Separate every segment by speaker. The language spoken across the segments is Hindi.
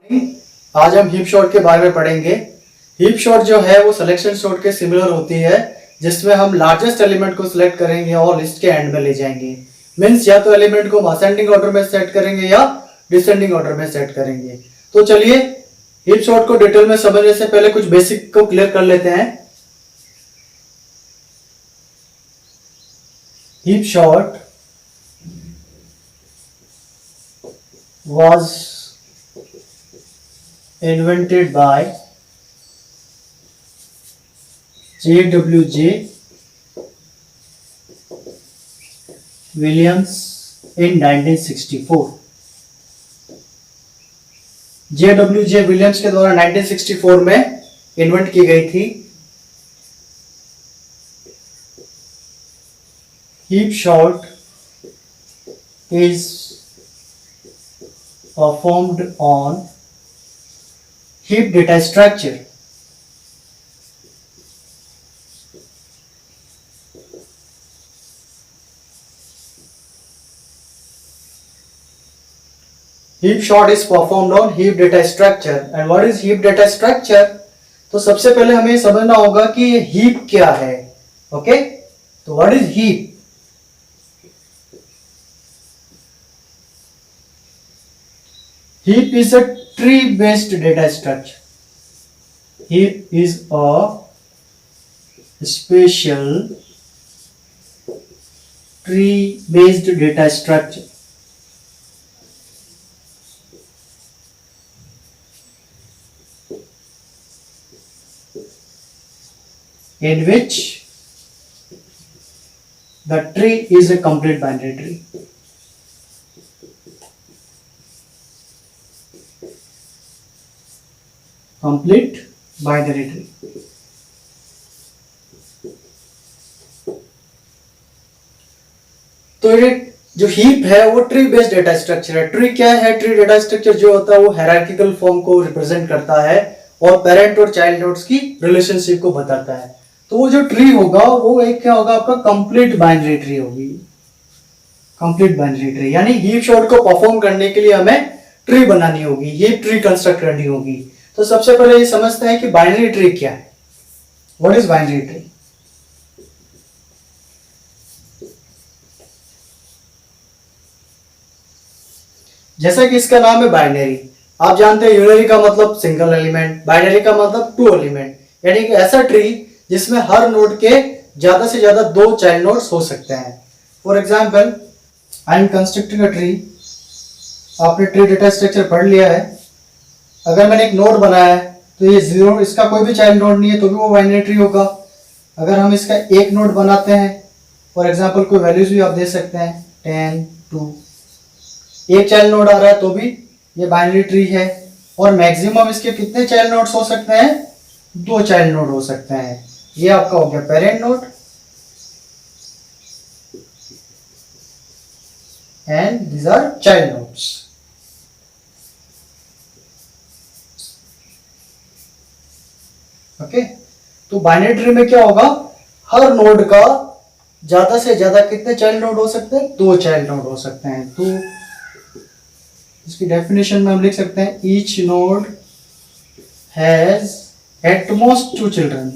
Speaker 1: आज हम हीप शॉर्ट के बारे में पढ़ेंगे। हीप शॉर्ट जो है वो सिलेक्शन शॉर्ट के सिमिलर होती है, जिसमें हम लार्जेस्ट एलिमेंट को सिलेक्ट करेंगे और लिस्ट के एंड में ले जाएंगे। मींस या तो एलिमेंट को असेंडिंग ऑर्डर में सेट करेंगे या डिसेंडिंग ऑर्डर में सेट करेंगे। तो चलिए हीप शॉर्ट को डिटेल में समझने से पहले कुछ बेसिक को क्लियर कर लेते हैं। Heap short was invented by J.W.J. Williams in 1964। J.W.J. Williams के द्वारा 1964 में इन्वेंट की गई थी। Heap short is performed on heap data structure. Heap short is performed on heap data structure. And what is heap data structure? तो सबसे पहले हमें समझना होगा कि ये heap क्या है। ओके, तो what is heap? Heap is a tree-based data structure. Heap is a special tree-based data structure in which the tree is a complete binary tree. Complete binary tree. तो ये जो हीप है वो ट्री बेस्ड डेटा स्ट्रक्चर है। ट्री क्या है? ट्री डेटा स्ट्रक्चर जो होता है वो हायरार्किकल फॉर्म को रिप्रेजेंट करता है और पेरेंट और चाइल्ड नोड्स की रिलेशनशिप को बताता है। तो वो जो ट्री होगा वो एक क्या होगा? आपका कंप्लीट बाइनरी ट्री होगी। कंप्लीट बाइनरी ट्री यानी हीप शॉर्ट को परफॉर्म करने के लिए हमें ट्री बनानी होगी, हीप ट्री कंस्ट्रक्ट करनी होगी। तो सबसे पहले ये समझते हैं कि बाइनरी ट्री क्या है। What is binary tree? जैसा कि इसका नाम है बाइनरी, आप जानते हैं यूनरी का मतलब सिंगल एलिमेंट, बाइनरी का मतलब टू एलिमेंट, यानी कि ऐसा ट्री जिसमें हर नोड के ज्यादा से ज्यादा दो चाइल्ड नोड्स हो सकते हैं। For example, I am constructing a tree. आपने ट्री डेटा स्ट्रक्चर पढ़ लिया है। अगर मैंने एक नोड बनाया है तो ये जीरो, इसका कोई भी चाइल्ड नोड नहीं है तो भी वो बाइनरी ट्री होगा। अगर हम इसका एक नोड बनाते हैं, फॉर एग्जांपल कोई वैल्यूज भी आप दे सकते हैं 10, 2, एक चाइल्ड नोड आ रहा है तो भी ये बाइनरी ट्री है। और मैक्सिमम इसके कितने चाइल्ड नोड्स हो सकते हैं? दो चाइल्ड नोड हो सकते हैं। ये आपका हो गया parent node and these are child nodes. Okay, तो बाइनरी ट्री में क्या होगा? हर नोड का ज्यादा से ज्यादा कितने चाइल्ड नोड हो सकते हैं? दो चाइल्ड नोड हो सकते हैं। तो इसकी डेफिनेशन में हम लिख सकते हैं each node has at most two children,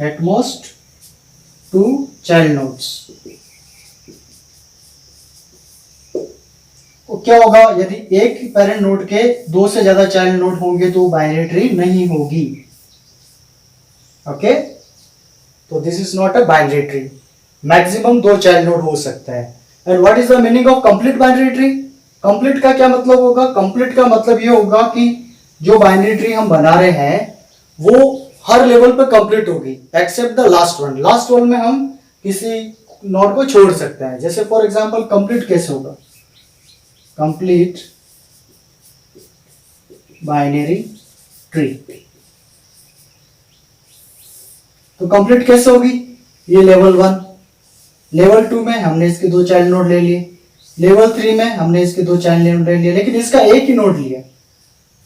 Speaker 1: at most two child nodes. तो क्या होगा? यदि एक पेरेंट नोड के दो से ज्यादा चाइल्ड नोड होंगे तो बाइनरी ट्री नहीं होगी। ओके, तो this is not a binary tree. Maximum दो चाइल्ड नोड हो सकता है। And what is the meaning of complete binary tree? Complete का क्या मतलब होगा? कंप्लीट का मतलब ये होगा कि जो बाइनरी ट्री हम बना रहे हैं वो हर लेवल पे कंप्लीट होगी except the last one. Last one में हम किसी नोड को छोड़ सकते हैं। जैसे फॉर एग्जांपल कंप्लीट कैसे होगा? Complete binary tree. तो कंप्लीट कैसे होगी? ये लेवल 1, लेवल 2 में हमने इसके दो चाइल्ड नोड ले लिए, लेवल 3 में हमने इसके दो चाइल्ड नोड ले लिए, लेकिन इसका एक ही नोड लिया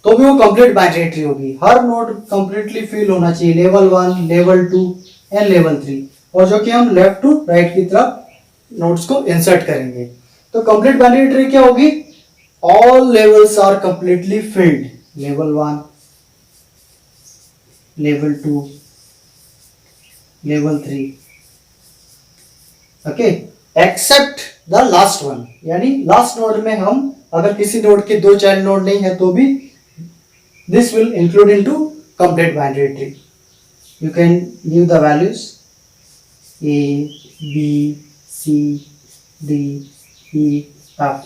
Speaker 1: तो भी वो कंप्लीट बाइनरी ट्री होगी। हर नोड कंप्लीटली फिल होना चाहिए, लेवल 1, लेवल 2 एंड लेवल 3, और जो कि हम लेफ्ट टू राइट की तरफ नोड्स को इंसर्ट करेंगे। तो कंप्लीट बाइनरी ट्री क्या होगी? all levels are completely filled. Level 1, level 2, level 3, okay, except the last one, यानी लास्ट नोड में हम अगर किसी नोड के दो चाइल्ड नोड नहीं है तो भी this will include into complete binary tree. You can give the values A B C D E F.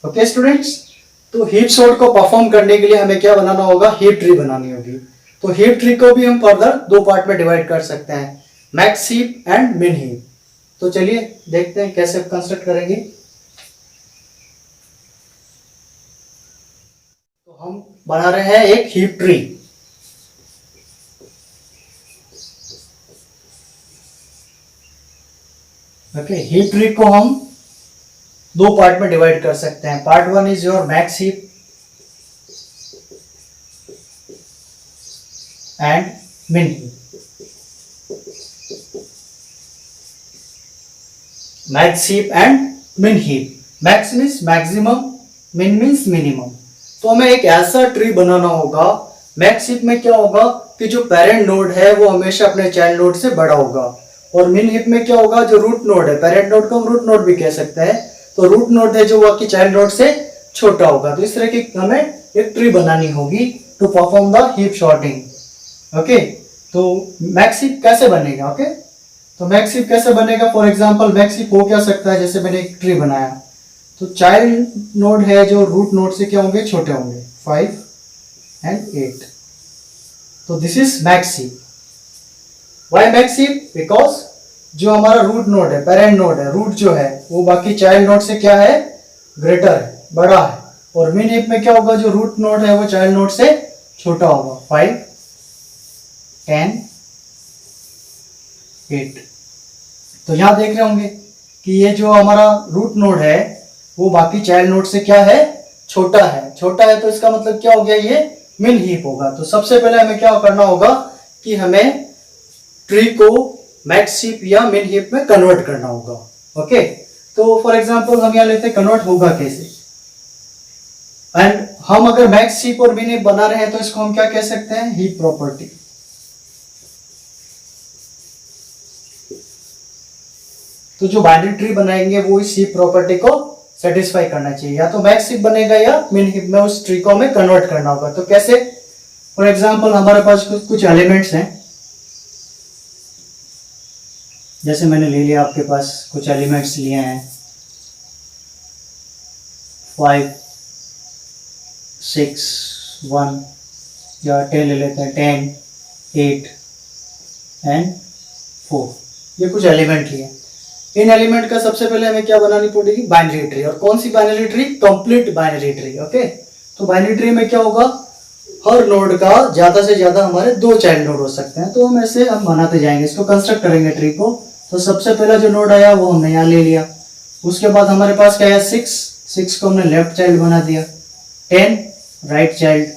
Speaker 1: Okay students, तो हीप सॉर्ट को परफॉर्म करने के लिए हमें क्या बनाना होगा, हीप ट्री बनानी होगी. तो हीप ट्री को भी हम फर्दर दो पार्ट में डिवाइड कर सकते हैं, मैक्स हीप एंड मिन हीप. तो चलिए देखते हैं कैसे कंस्ट्रक्ट करेंगे. तो हम बना रहे हैं एक heap tree. Okay, heap tree को हम दो पार्ट में डिवाइड कर सकते हैं. Part 1 is your max heap and मिन हीप. मैक्स हीप एंड मिन हीप. मैक्स मीन्स मैक्सिमम, मिन मीन्स मिनिमम. तो हमें एक ऐसा ट्री बनाना होगा. मैक्स हीप में क्या होगा कि जो पेरेंट नोड है वो हमेशा अपने चाइल्ड नोड से बड़ा होगा, और मिन हीप में क्या होगा, जो रूट नोड है, पेरेंट नोड को हम रूट नोड भी कह सकते हैं, तो रूट नोड है जो आपकी चाइल्ड नोड से छोटा होगा. तो इस तरह की हमें एक ट्री बनानी होगी to perform the heap sorting. Okay, तो मैक्स हीप कैसे बनेगा. ओके, तो मैक्स हीप कैसे बनेगा, फॉर एग्जांपल मैक्स हीप हो क्या सकता है, जैसे मैंने एक ट्री बनाया तो चाइल्ड नोड है जो रूट नोड से क्या होंगे, छोटे होंगे, 5 एंड 8. तो this is max heap. Why max heap, because जो हमारा रूट नोड है, पेरेंट नोड है, रूट जो है वो बाकी चाइल्ड नोड से क्या है, ग्रेटर है, बड़ा है. और मिन हीप में क्या होगा, जो रूट नोड है वो चाइल्ड नोड से छोटा होगा, 5 10 8. तो यहां देख रहे होंगे कि ये जो हमारा रूट नोड है वो बाकी चाइल्ड नोड से क्या है, छोटा है. छोटा है तो इसका मतलब क्या हो गया, ये मिन हीप होगा. तो सबसे पहले हमें क्या करना होगा कि हमें ट्री को मैक्स हीप या मिन हीप में कन्वर्ट करना होगा. ओके, तो फॉर एग्जांपल हम यहाँ लेते हैं कन्वर्ट होगा कैसे. एंड हम अगर मैक्स हीप और मिन हीप बना रहे हैं तो इसको हम क्या कह सकते हैं, हीप प्रॉपर्टी. तो जो बाइनरी ट्री बनाएंगे वो इस हीप प्रॉपर्टी को सेटिस्फाई करना चाहिए. या तो मैक्स हीप बनेगा या मिन हीप में उस ट्री को हमें कन्वर्ट करना होगा. तो कैसे, फॉर एग्जांपल हमारे पास कुछ एलिमेंट्स हैं, जैसे मैंने ले लिया, आपके पास कुछ एलिमेंट्स लिए हैं 5 6 1, या 10 ले लेते हैं, 10 8 एंड 4. ये कुछ एलिमेंट लिए. इन एलिमेंट का सबसे पहले हमें क्या बनानी पड़ेगी, बाइनरी ट्री. और कौन सी binary tree, complete binary tree. Okay, तो बाइनरी ट्री में क्या होगा, हर नोड का ज्यादा से ज्यादा हमारे दो चाइल्ड नोड हो सकते हैं. तो हम ऐसे हम बनाते जाएंगे, इसको कंस्ट्रक्ट करेंगे ट्री को. तो सबसे पहला जो नोड आया वो हमने यहाँ ले लिया. उसके बाद हमारे पास क्या है, 6 को हमने लेफ्ट चाइल्ड बना दिया, 10 राइट चाइल्ड,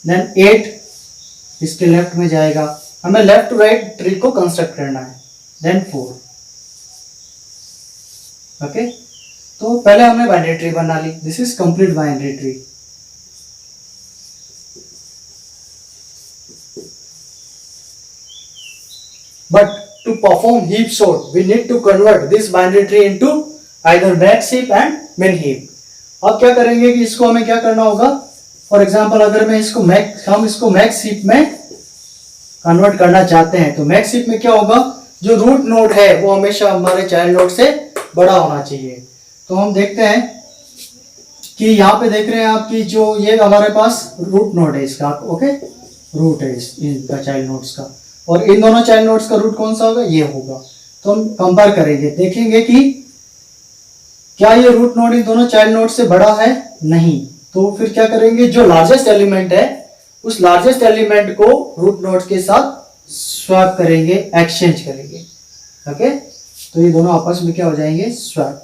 Speaker 1: देन 8 इसके लेफ्ट में जाएगा. हमें लेफ्ट टू राइट ट्री को कंस्ट्रक्ट करना है, देन 4. ओके, तो पहले हमने बाइनरी ट्री बना ली. This is complete binary tree. But to perform heap sort we need to convert this binary tree into either max heap and min heap. अब क्या करेंगे कि इसको हमें क्या करना होगा, फॉर एग्जांपल अगर मैं इसको हम इसको मैक्स हीप में कन्वर्ट करना चाहते हैं तो मैक्स हीप में क्या होगा, जो रूट नोड है वो हमेशा हमारे चाइल्ड नोड से बड़ा होना चाहिए. तो हम देखते हैं कि यहाँ पे देख रहे हैं आप कि जो ये हमारे पास रूट नोड है इसका, ओके, रूट है इनका चाइल्ड नोड्स का, और इन दोनों चाइल्ड नोड्स का रूट कौन सा होगा, ये होगा. तो हम कंपेयर करेंगे, देखेंगे कि क्या ये रूट नोड इन दोनों चाइल्ड नोड से बड़ा है, नहीं. तो फिर क्या करेंगे, जो लार्जेस्ट एलिमेंट है उस लार्जेस्ट एलिमेंट को रूट नोड के साथ स्वैप करेंगे, एक्सचेंज करेंगे. ओके, तो ये दोनों आपस में क्या हो जाएंगे, स्वैप.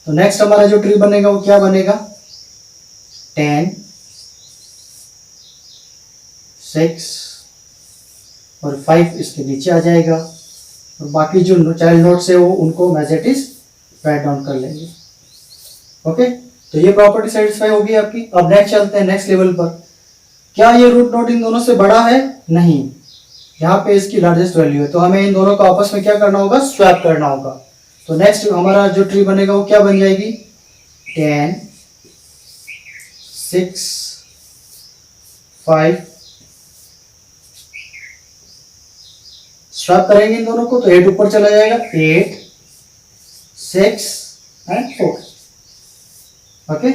Speaker 1: तो नेक्स्ट हमारा जो ट्री बनेगा वो क्या बनेगा, 10 6 और 5 इसके नीचे आ जाएगा, और बाकी जो चाइल्ड नोड्स है वो उनको as it is write down कर लेंगे. ओके, तो ये प्रॉपर्टी सेटिस्फाई होगी आपकी। अब नेक्स्ट चलते हैं नेक्स्ट लेवल पर। क्या ये रूट नोड इन दोनों से बड़ा है? नहीं, यहाँ पे इसकी लार्जेस्ट वैल्यू है, तो हमें इन दोनों को आपस में क्या करना होगा? स्वैप करना होगा। तो नेक्स्ट हमारा जो ट्री बनेगा वो क्या बन जाएगी? 10 6 5। स्वैप करेंगे इन दोनों को तो 8 ऊपर चला जाएगा, 8 6 and 4। Okay,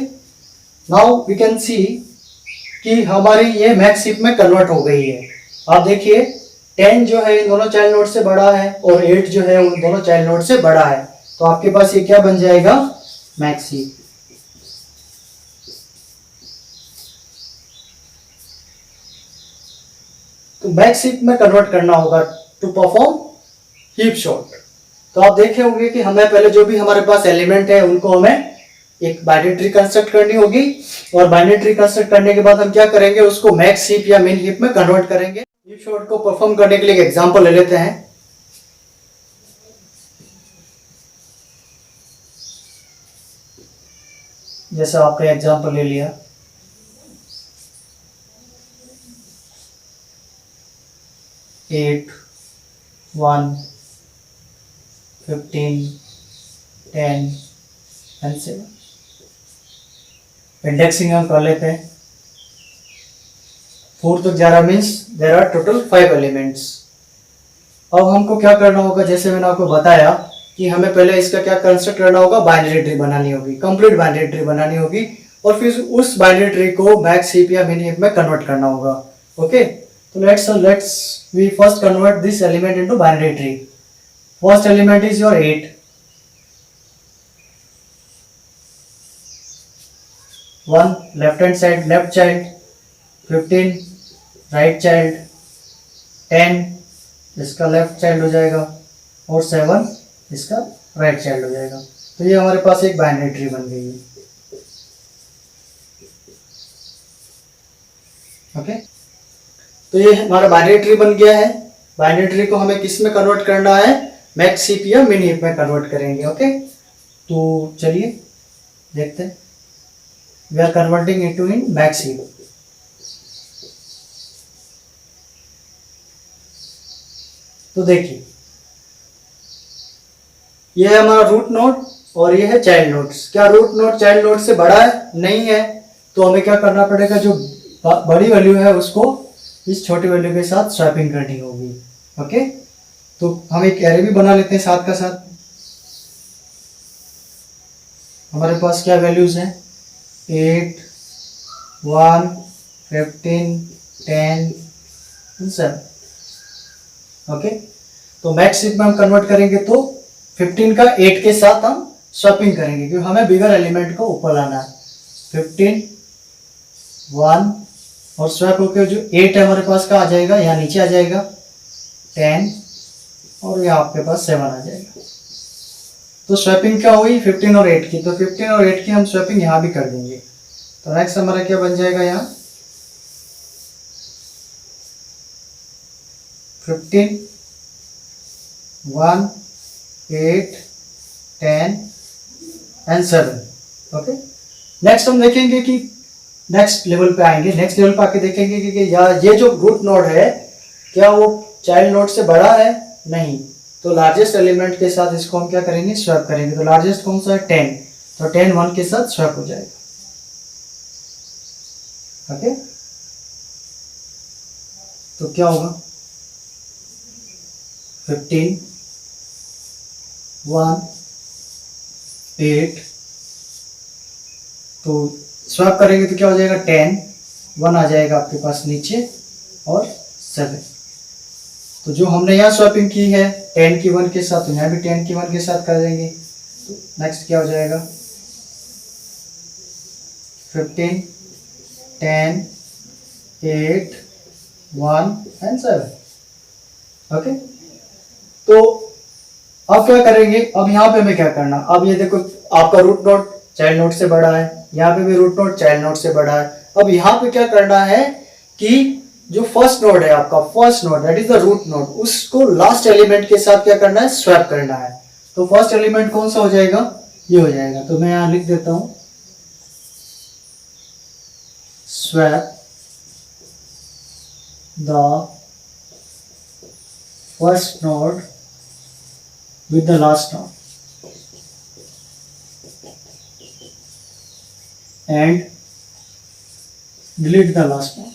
Speaker 1: now we can see कि हमारी ये मैक्स हीप में कन्वर्ट हो गई है। आप देखिए 10 जो है इन दोनों चाइल्ड नोड से बड़ा है और 8 जो है उन दोनों चाइल्ड नोड से बड़ा है, तो आपके पास ये क्या बन जाएगा? Max heap. तो मैक्स हीप में कन्वर्ट करना होगा टू परफॉर्म हीप सॉर्ट। तो आप देखे होंगे कि हमें पहले जो भी हमारे पास एलिमेंट है उनको हमें एक बाइनरी ट्री कंस्ट्रक्ट करनी होगी, और बाइनरी ट्री कंस्ट्रक्ट करने के बाद हम क्या करेंगे? उसको मैक्स हीप या मिन हीप में कन्वर्ट करेंगे। हीप सॉर्ट को परफॉर्म करने के लिए एक एग्जांपल ले लेते हैं। जैसा आपने एग्जांपल ले लिया, एट 1 15 10 एंड 7। इंडेक्सिंग हम कर लेते हैं। 4 तक 11 means there are total 5 elements. अब हमको क्या करना होगा? जैसे मैंने आपको बताया कि हमें पहले इसका क्या कंस्ट्रक्ट करना होगा? बाइनरी ट्री बनानी होगी, कंप्लीट बाइनरी ट्री बनानी होगी, और फिर उस बाइनरी ट्री को मैक्स हीप या मिन हीप में कन्वर्ट करना होगा। ओके, तो let's we first convert this element into binary tree. First element is your 8. 1 left hand side left child, 15 right child, 10 इसका लेफ्ट चाइल्ड हो जाएगा, और 7 इसका राइट चाइल्ड हो जाएगा। तो ये हमारे पास एक बाइनरी ट्री बन गई है। ओके, तो ये हमारा बाइनरी ट्री बन गया है। बाइनरी ट्री को हमें किस में कन्वर्ट करना है? मैक्स हीप या मिन हीप में कन्वर्ट करेंगे। ओके, तो चलिए देखते हैं। We are converting into in max heap. तो देखिए ये है हमारा रूट नोड और ये है चाइल्ड नोड्स। क्या रूट नोड चाइल्ड नोड से बड़ा है? नहीं है। तो हमें क्या करना पड़ेगा? जो बड़ी वैल्यू है उसको इस छोटी वैल्यू के साथ स्वैपिंग करनी होगी। ओके, तो हम एक एरे भी बना लेते हैं साथ का साथ। हमारे पास क्या वैल्यूज हैं? 8 1 15 10 7। ओके, तो मैक्स हीप में हम कन्वर्ट करेंगे तो 15 का 8 के साथ हम स्वैपिंग करेंगे, क्योंकि हमें बिगर एलिमेंट को ऊपर लाना है। 15 1 और स्वैप होकर जो 8 है हमारे पास का आ जाएगा, यहाँ नीचे आ जाएगा 10, और यहाँ आपके पास 7 आ जाएगा। तो स्वैपिंग क्या हुई? 15 और 8 की। तो 15 और 8 की हम स्वैपिंग यहाँ भी कर देंगे। तो नेक्स्ट हमारा क्या बन जाएगा? यहाँ 15 1 8 10 एंड 7। ओके, नेक्स्ट हम देखेंगे कि नेक्स्ट लेवल पे आएंगे। नेक्स्ट लेवल पे आके देखेंगे कि ये जो रूट नोड है क्या वो चाइल्ड नोड से बड़ा है? नहीं। तो लार्जेस्ट एलिमेंट के साथ इसको हम क्या करेंगे? स्वैप करेंगे। तो लार्जेस्ट कौन सा है? 10। तो 10 1 के साथ स्वैप हो जाएगा। ओके, तो क्या होगा? 15 1 8, तो स्वैप करेंगे तो क्या हो जाएगा? 10 1 आ जाएगा आपके पास नीचे, और 7। तो जो हमने यहाँ स्वैपिंग की है 10 की 1 के साथ, तो यहाँ भी 10 की 1 के साथ कर देंगे। तो नेक्स्ट क्या हो जाएगा? 15 10 8 1 एंड 7। ओके, तो अब क्या करेंगे? अब यहाँ पे हमें क्या करना? अब ये देखो आपका रूट नोड चाइल्ड नोड से बड़ा है, यहाँ पे भी रूट नोड चाइल्ड नोड से बड़ा है। अब यहाँ पे क्या करना है कि जो फर्स्ट नोड है आपका, first node that is the root node, उसको लास्ट एलिमेंट के साथ क्या करना है? स्वैप करना है। तो फर्स्ट एलिमेंट कौन सा हो जाएगा? ये हो जाएगा। तो मैं यहाँ लिख देता हूँ swap the first node with the last node and delete the last node.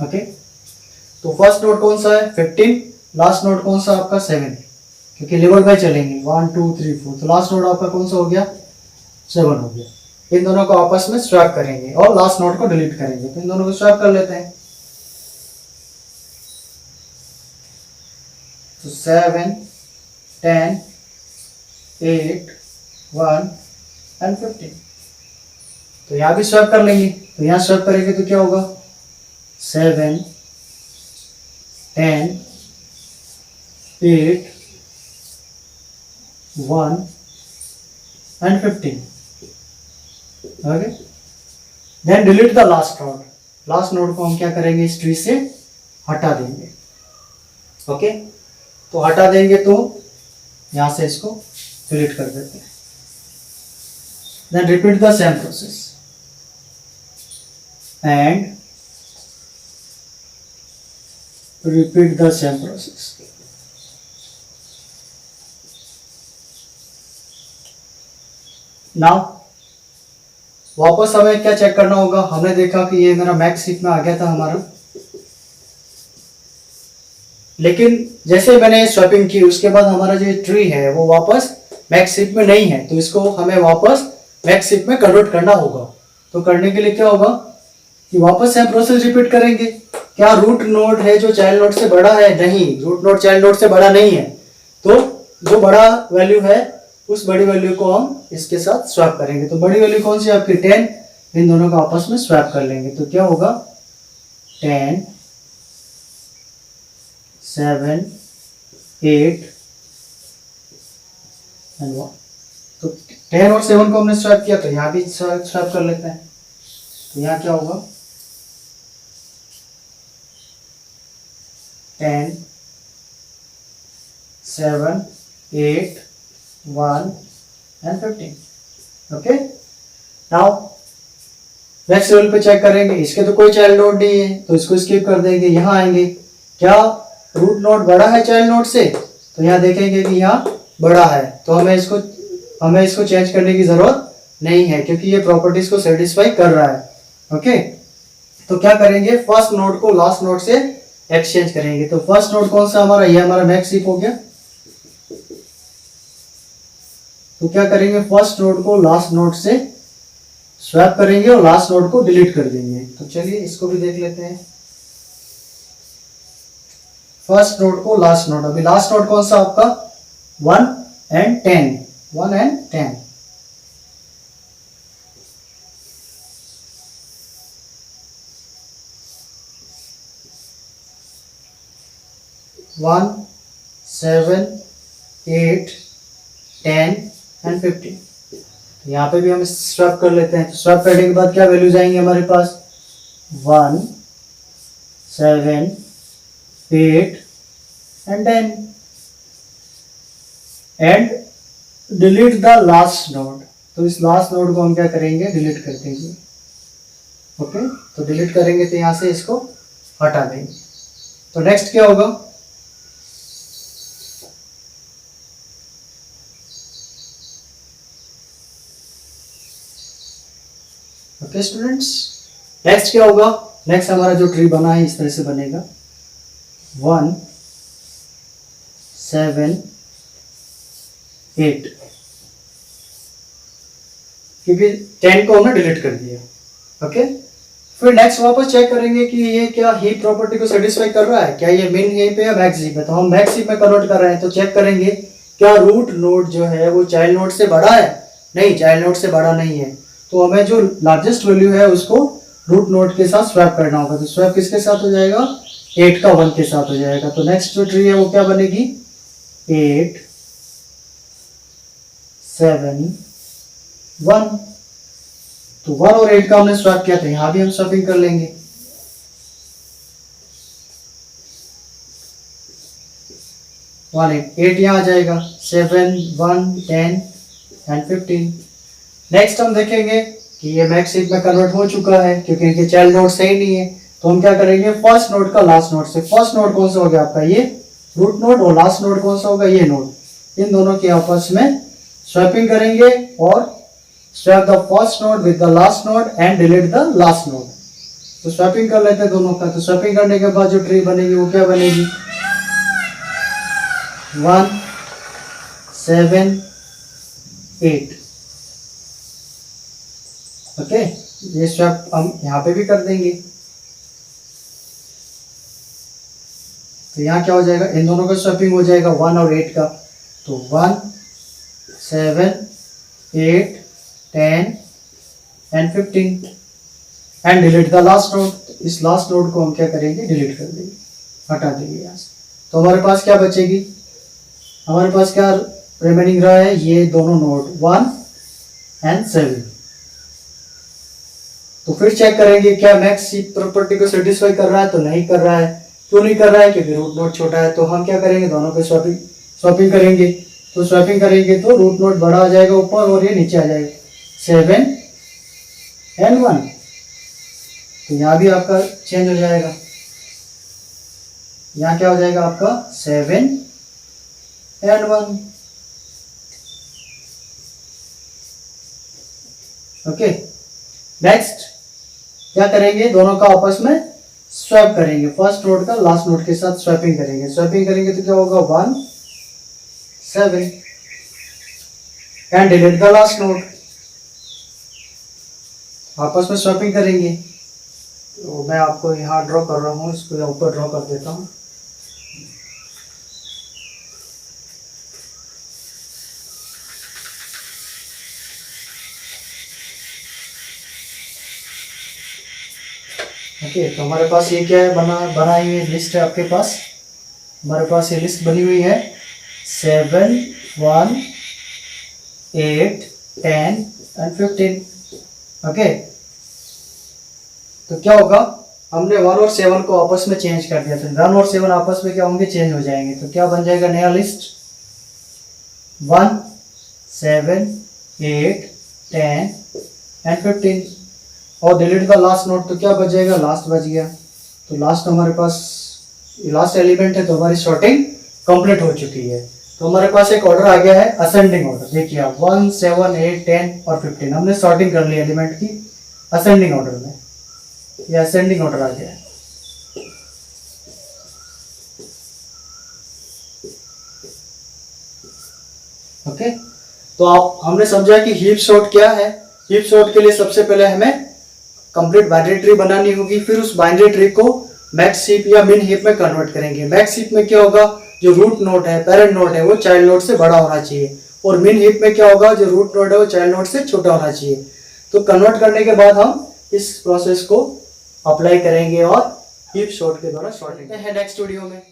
Speaker 1: Okay, तो फर्स्ट नोड कौन सा है 15, लास्ट नोड कौन सा आपका 7, क्योंकि लेवल बाय चलेंगे 1 2 3 4, तो लास्ट नोड आपका कौन सा हो गया 7 हो गया। इन दोनों को आपस में स्वैप करेंगे और लास्ट नोड को डिलीट करेंगे। तो इन दोनों को स्वैप कर लेते हैं। तो 7 10 8 1 एंड 15, तो यहाँ भी स्वैप कर लेंगे। तो यहाँ स्वैप करेंगे तो क्या होगा 7 10 8 1 and 15। Okay, then delete the last node. Last node को हम क्या करेंगे इस ट्री से हटा देंगे। ओके, तो हटा देंगे तो यहां से इसको डिलीट कर देते हैं। Then repeat the same process and repeat the same process. Now वापस हमें क्या चेक करना होगा। हमने देखा कि ये मेरा मैक्स हीप में आ गया था हमारा, लेकिन जैसे मैंने स्वैपिंग की उसके बाद हमारा जो ट्री है वो वापस मैक्स हीप में नहीं है, तो इसको हमें वापस मैक्स हीप में कन्वर्ट करना होगा। तो करने के लिए क्या होगा कि वापस सेम प्रोसेस रिपीट करेंगे। क्या रूट नोड है जो चाइल्ड नोड से बड़ा है? नहीं, रूट नोड चाइल्ड नोड से बड़ा नहीं है। तो जो बड़ा वैल्यू है उस बड़ी वैल्यू को हम इसके साथ स्वैप करेंगे। तो बड़ी वैल्यू कौन सी आपकी 10, इन दोनों को आपस में स्वैप कर लेंगे। तो क्या होगा 10 7 8 एंड 1। तो 10 और 7 को हमने स्वैप किया, तो यहाँ भी स्वैप कर लेते हैं। तो यहाँ क्या होगा 10 7 8 1 and 15। Okay, now next level पे चेक करेंगे। इसके तो कोई चाइल्ड नोड नहीं है, तो इसको स्किप कर देंगे। यहाँ आएंगे, क्या रूट नोड बड़ा है चाइल्ड नोड से? तो यहाँ देखेंगे कि यहाँ बड़ा है, तो हमें इसको चेंज करने की जरूरत नहीं है, क्योंकि ये प्रॉपर्टीज को सेटिस्फाई कर रहा है। ओके, तो क्या करेंगे फर्स्ट नोड को लास्ट नोड से एक्सचेंज करेंगे। तो फर्स्ट नोड कौन सा हमारा, ये हमारा मैक्स हीप हो गया। तो क्या करेंगे फर्स्ट नोड को लास्ट नोड से स्वैप करेंगे और लास्ट नोड को डिलीट कर देंगे। तो चलिए इसको भी देख लेते हैं। फर्स्ट नोड को लास्ट नोड, अभी लास्ट नोड कौन सा आपका 1 and 10, 1 and 10। 1 7 8 10 एंड 15। तो यहाँ पे भी हम स्वैप कर लेते हैं। तो स्वैप करने के बाद क्या वैल्यूज आएंगे हमारे पास 1 7 8 and 10 and delete the last node. तो इस लास्ट नोड को हम क्या करेंगे डिलीट कर देंगे। ओके, तो डिलीट करेंगे तो यहाँ से इसको हटा देंगे। तो नेक्स्ट क्या होगा ओके स्टूडेंट्स, नेक्स्ट क्या होगा, नेक्स्ट हमारा जो ट्री बना है इस तरह से बनेगा 1 7 8, क्योंकि 10 को हमने डिलीट कर दिया। ओके, फिर नेक्स्ट वापस चेक करेंगे कि ये क्या हीप प्रॉपर्टी को सेटिस्फाई कर रहा है, क्या ये मिन हीप है या मैक्स हीप है। तो हम मैक्स हीप में कन्वर्ट कर रहे हैं, तो चेक करेंगे क्या रूट नोड जो है वो चाइल्ड नोड से बड़ा है? नहीं, चाइल्ड नोड से बड़ा नहीं है। तो हमें जो लार्जेस्ट वैल्यू है उसको रूट नोड के साथ स्वैप करना होगा। तो स्वैप किसके साथ हो जाएगा 8 का 1 के साथ हो जाएगा। तो नेक्स्ट जो ट्री है वो क्या बनेगी 8 7 1। तो 1 और 8 का हमने स्वैप किया, तो यहाँ भी हम स्वैपिंग कर लेंगे। 1 8 8 यहाँ आ जाएगा, 7 1 10 एंड 15। नेक्स्ट हम देखेंगे कि ये मैक्स हीप में कन्वर्ट हो चुका है क्योंकि इनके चाइल्ड नोड सही नहीं है। तो हम क्या करेंगे, फर्स्ट नोड का लास्ट नोड से, फर्स्ट नोड कौन सा हो गया आपका ये रूट नोड, और लास्ट नोड कौन सा होगा ये नोड, इन दोनों के आपस में स्वैपिंग करेंगे और swap the first node with the last node and delete the last node. तो स्वैपिंग कर लेते हैं दोनों का। तो स्वैपिंग करने के बाद जो ट्री बनेगी वो क्या बनेगी, 1 7 8। ओके, ये स्वैप हम यहाँ पे भी कर देंगे। तो यहाँ क्या हो जाएगा, इन दोनों का स्वैपिंग हो जाएगा 1 और 8 का। तो 1 7 8 10 and 15 and delete the last node. इस लास्ट नोड को हम क्या करेंगे, डिलीट कर देंगे, हटा देंगे यहाँ से। तो हमारे पास क्या बचेगी, हमारे पास क्या रिमेनिंग रहा है, ये दोनों नोड 1 एंड 7। तो फिर चेक करेंगे क्या मैक्स हीप प्रॉपर्टी को सेटिस्फाई कर रहा है, तो नहीं कर रहा है। क्यों नहीं कर रहा है, क्योंकि रूट नोड छोटा है। तो हम क्या करेंगे, दोनों पे स्वैपिंग करेंगे। तो स्वैपिंग करेंगे तो रूट नोड बड़ा आ जाएगा ऊपर और ये नीचे आ जाएगा, 7 एंड 1। तो यहाँ भी आपका चेंज हो जाएगा, यहाँ क्या हो जाएगा आपका 7 एंड 1। ओके, नेक्स्ट क्या करेंगे, दोनों का आपस में स्वैप करेंगे। फर्स्ट नोड का लास्ट नोड के साथ स्वैपिंग करेंगे। स्वैपिंग करेंगे तो क्या होगा, 1 7 and delete the last node. आपस में स्वैपिंग करेंगे। तो मैं आपको यहाँ ड्रॉ कर रहा हूँ, इसको यहाँ ऊपर ड्रॉ कर देता हूँ। ओके, तो हमारे पास ये क्या है, बनाई हुई लिस्ट है आपके पास। हमारे पास ये लिस्ट बनी हुई है 7 1 8 10 एंड 15। ओके, तो क्या होगा, हमने 1 और 7 को आपस में चेंज कर दिया। तो 1 और 7 आपस में क्या होंगे, चेंज हो जाएंगे। तो क्या बन जाएगा नया लिस्ट, 1 7 8 10 एंड 15 और डिलीट द लास्ट नोड। तो क्या बच जाएगा, लास्ट बच गया। तो लास्ट हमारे पास लास्ट एलिमेंट है, तो हमारी सॉर्टिंग कंप्लीट हो चुकी है। तो हमारे पास एक ऑर्डर आ गया है, असेंडिंग ऑर्डर। देखिए आप 1 7 8 10 और 15 हमने सॉर्टिंग कर ली एलिमेंट की असेंडिंग ऑर्डर में। ये असेंडिंग ऑर्डर आ गया है। ओके, तो आप हमने समझा कि हीप सॉर्ट क्या है। हीप सॉर्ट के लिए सबसे पहले हमें कंप्लीट बाइनरी ट्री बनानी होगी। फिर उस बाइनरी ट्री को मैक्स हीप या मिन हीप में कन्वर्ट करेंगे। मैक्स हीप में क्या होगा, जो रूट नोड है, पेरेंट नोड है, वो चाइल्ड नोड से बड़ा होना चाहिए। और मिन हीप में क्या होगा, जो रूट नोड है वो चाइल्ड नोड से छोटा होना चाहिए। तो कन्वर्ट करने के बाद हम इस प्रोसेस को अप्लाई करेंगे और हीप सॉर्ट के द्वारा सॉर्ट करते हैं नेक्स्ट वीडियो में।